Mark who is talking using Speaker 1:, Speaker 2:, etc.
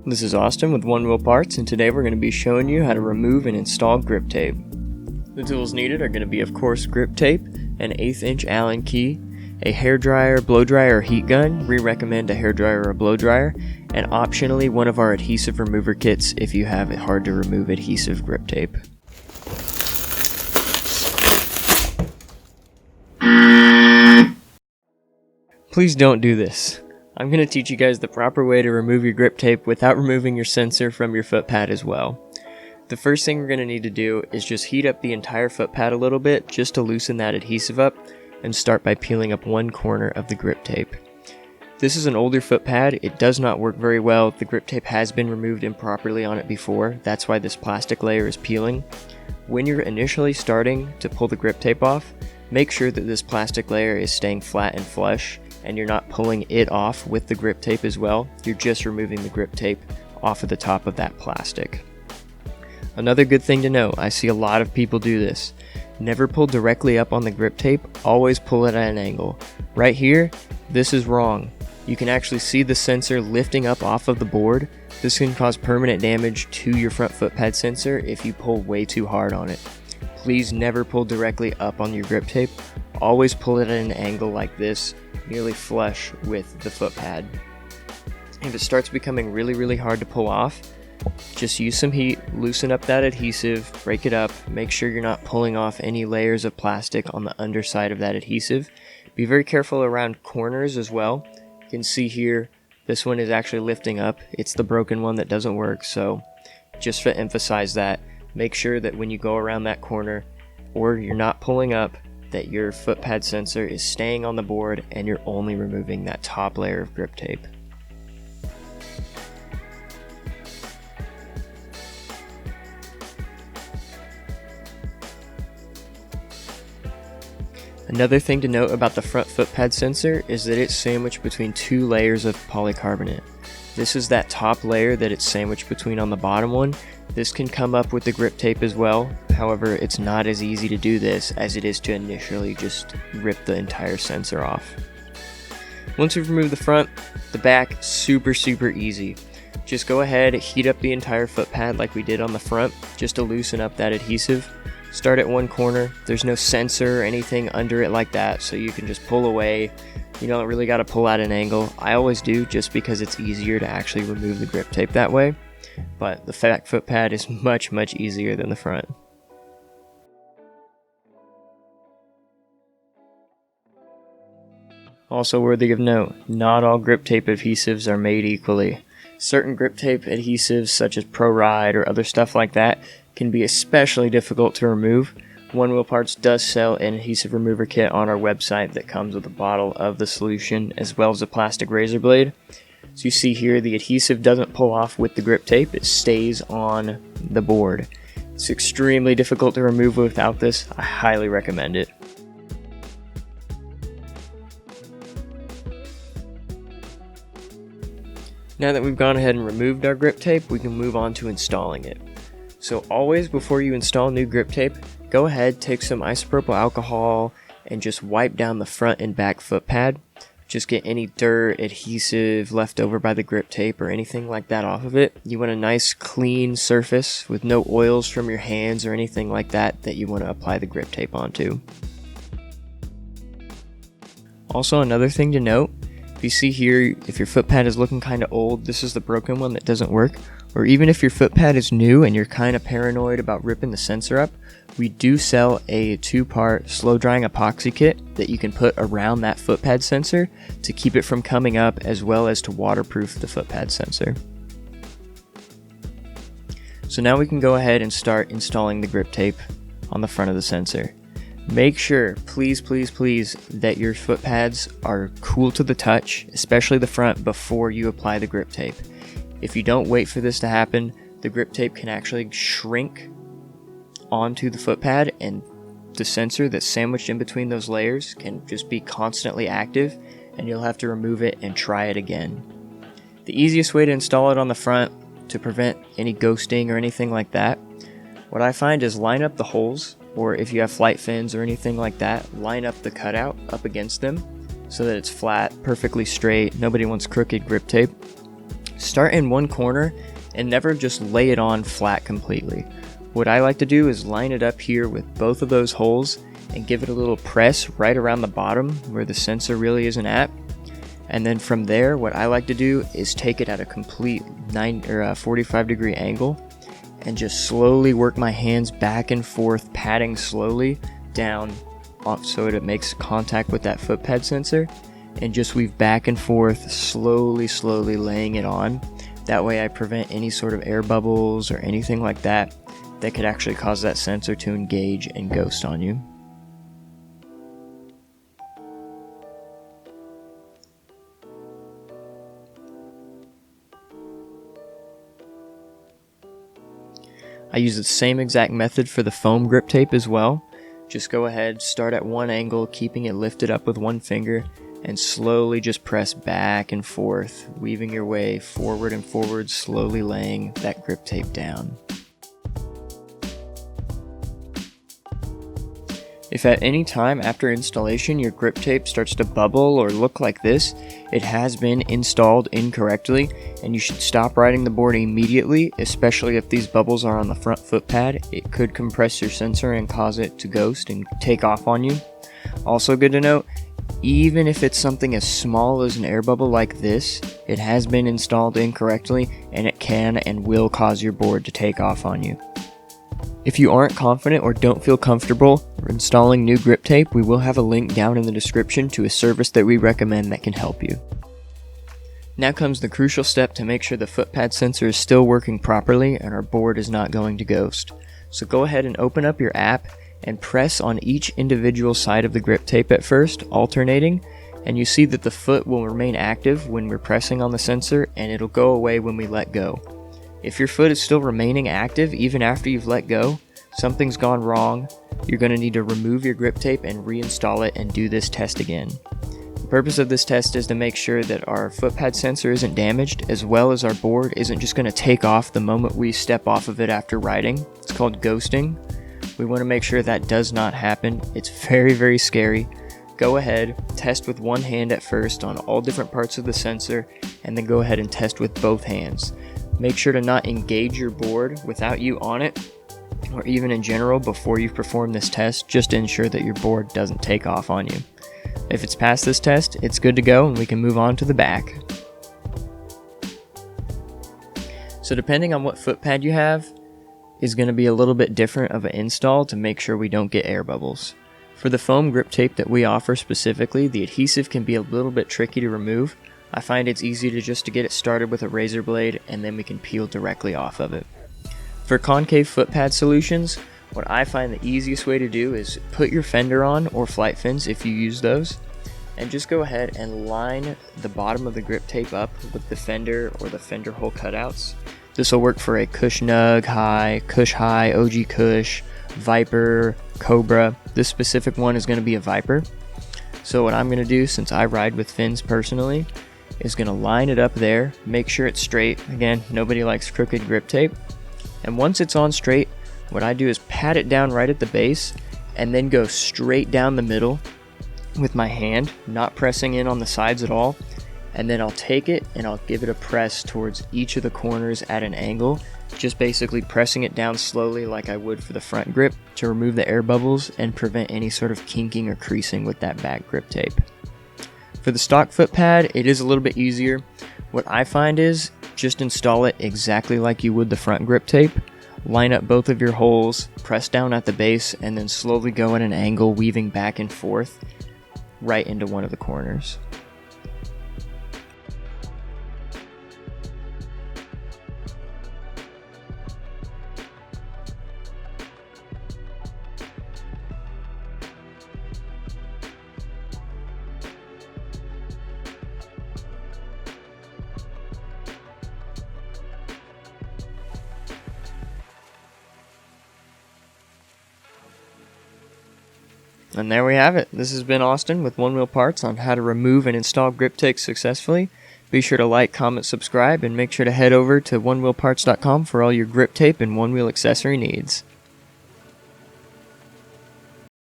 Speaker 1: This is Austin with One Wheel Parts, and today we're going to be showing you how to remove and install grip tape. The tools needed are going to be, of course, grip tape, an 1/8 inch Allen key, a hairdryer, blow dryer, or heat gun. We recommend a hairdryer or a blow dryer, and optionally one of our adhesive remover kits if you have a hard to remove adhesive grip tape. Please don't do this. I'm going to teach you guys the proper way to remove your grip tape without removing your sensor from your foot pad as well. The first thing we're going to need to do is just heat up the entire foot pad a little bit just to loosen that adhesive up, and start by peeling up one corner of the grip tape. This is an older foot pad. It does not work very well. The grip tape has been removed improperly on it before. That's why this plastic layer is peeling. When you're initially starting to pull the grip tape off, make sure that this plastic layer is staying flat and flush, and you're not pulling it off with the grip tape as well. You're just removing the grip tape off of the top of that plastic. Another good thing to know, I see a lot of people do this. Never pull directly up on the grip tape, always pull it at an angle. Right here, this is wrong. You can actually see the sensor lifting up off of the board. This can cause permanent damage to your front foot pad sensor if you pull way too hard on it. Please never pull directly up on your grip tape. Always pull it at an angle like this, nearly flush with the foot pad. If it starts becoming really hard to pull off, just use some heat, loosen up that adhesive, break it up, make sure you're not pulling off any layers of plastic on the underside of that adhesive. Be very careful around corners as well. You can see here, this one is actually lifting up. It's the broken one that doesn't work, so just to emphasize that, make sure that when you go around that corner, or you're not pulling up, that your foot pad sensor is staying on the board and you're only removing that top layer of grip tape. Another thing to note about the front foot pad sensor is that it's sandwiched between two layers of polycarbonate. This is that top layer that it's sandwiched between on the bottom one. This can come up with the grip tape as well. However, it's not as easy to do this as it is to initially just rip the entire sensor off. Once you've removed the front, the back, super easy. Just go ahead, heat up the entire foot pad like we did on the front, just to loosen up that adhesive. Start at one corner. There's no sensor or anything under it like that, so you can just pull away. You don't really got to pull at an angle. I always do, just because it's easier to actually remove the grip tape that way. But the back foot pad is much easier than the front. Also worthy of note, not all grip tape adhesives are made equally. Certain grip tape adhesives, such as Pro Ride or other stuff like that, can be especially difficult to remove. One Wheel Parts does sell an adhesive remover kit on our website that comes with a bottle of the solution as well as a plastic razor blade. So you see here, the adhesive doesn't pull off with the grip tape, it stays on the board. It's extremely difficult to remove without this. I highly recommend it. Now that we've gone ahead and removed our grip tape, we can move on to installing it. So always before you install new grip tape, go ahead, take some isopropyl alcohol and just wipe down the front and back foot pad. Just get any dirt, adhesive left over by the grip tape or anything like that off of it. You want a nice clean surface with no oils from your hands or anything like that you want to apply the grip tape onto. Also, another thing to note, if you see here, if your foot pad is looking kind of old, this is the broken one that doesn't work. Or even if your foot pad is new and you're kind of paranoid about ripping the sensor up, we do sell a 2-part slow drying epoxy kit that you can put around that foot pad sensor to keep it from coming up, as well as to waterproof the foot pad sensor. So now we can go ahead and start installing the grip tape on the front of the sensor. Make sure, please, that your foot pads are cool to the touch, especially the front, before you apply the grip tape. If you don't wait for this to happen, the grip tape can actually shrink onto the foot pad, and the sensor that's sandwiched in between those layers can just be constantly active, and you'll have to remove it and try it again. The easiest way to install it on the front to prevent any ghosting or anything like that, what I find is line up the holes, or if you have flight fins or anything like that, line up the cutout up against them so that it's flat, perfectly straight. Nobody wants crooked grip tape. Start in one corner and never just lay it on flat completely. What I like to do is line it up here with both of those holes and give it a little press right around the bottom where the sensor really isn't at. And then from there, what I like to do is take it at a complete 45-degree angle and just slowly work my hands back and forth, patting slowly down off so that it makes contact with that foot pad sensor, and just weave back and forth, slowly laying it on. That way I prevent any sort of air bubbles or anything like that that could actually cause that sensor to engage and ghost on you. I use the same exact method for the foam grip tape as well. Just go ahead, start at one angle, keeping it lifted up with one finger, and slowly just press back and forth, weaving your way forward and forward, slowly laying that grip tape down. If at any time after installation your grip tape starts to bubble or look like this, it has been installed incorrectly, and you should stop riding the board immediately, especially if these bubbles are on the front foot pad. It could compress your sensor and cause it to ghost and take off on you. Also good to note, even if it's something as small as an air bubble like this, it has been installed incorrectly and it can and will cause your board to take off on you. If you aren't confident or don't feel comfortable installing new grip tape, we will have a link down in the description to a service that we recommend that can help you. Now comes the crucial step to make sure the foot pad sensor is still working properly and our board is not going to ghost. So go ahead and open up your app and press on each individual side of the grip tape at first, alternating, and you see that the foot will remain active when we're pressing on the sensor and it'll go away when we let go. If your foot is still remaining active even after you've let go, something's gone wrong. You're going to need to remove your grip tape and reinstall it and do this test again. The purpose of this test is to make sure that our foot pad sensor isn't damaged, as well as our board isn't just going to take off the moment we step off of it after riding. It's called ghosting. We want to make sure that does not happen. It's very scary. Go ahead, test with one hand at first on all different parts of the sensor, and then go ahead and test with both hands. Make sure to not engage your board without you on it, or even in general before you perform this test, just to ensure that your board doesn't take off on you. If it's passed this test, it's good to go and we can move on to the back. So depending on what foot pad you have, is going to be a little bit different of an install to make sure we don't get air bubbles. For the foam grip tape that we offer specifically, the adhesive can be a little bit tricky to remove. I find it's easy to get it started with a razor blade and then we can peel directly off of it. For concave foot pad solutions, what I find the easiest way to do is put your fender on, or flight fins if you use those, and just go ahead and line the bottom of the grip tape up with the fender or the fender hole cutouts. This will work for a Cush Nug High, Cush High, OG Cush, Viper, Cobra. This specific one is going to be a Viper. So what I'm going to do, since I ride with fins personally, is going to line it up there, make sure it's straight. Again, nobody likes crooked grip tape. And once it's on straight, what I do is pat it down right at the base and then go straight down the middle with my hand, not pressing in on the sides at all. And then I'll take it and I'll give it a press towards each of the corners at an angle, just basically pressing it down slowly like I would for the front grip to remove the air bubbles and prevent any sort of kinking or creasing with that back grip tape. For the stock foot pad, it is a little bit easier. What I find is just install it exactly like you would the front grip tape. Line up both of your holes, press down at the base, and then slowly go at an angle, weaving back and forth right into one of the corners. And there we have it. This has been Austin with One Wheel Parts on how to remove and install grip tapes successfully. Be sure to like, comment, subscribe, and make sure to head over to onewheelparts.com for all your grip tape and one wheel accessory needs.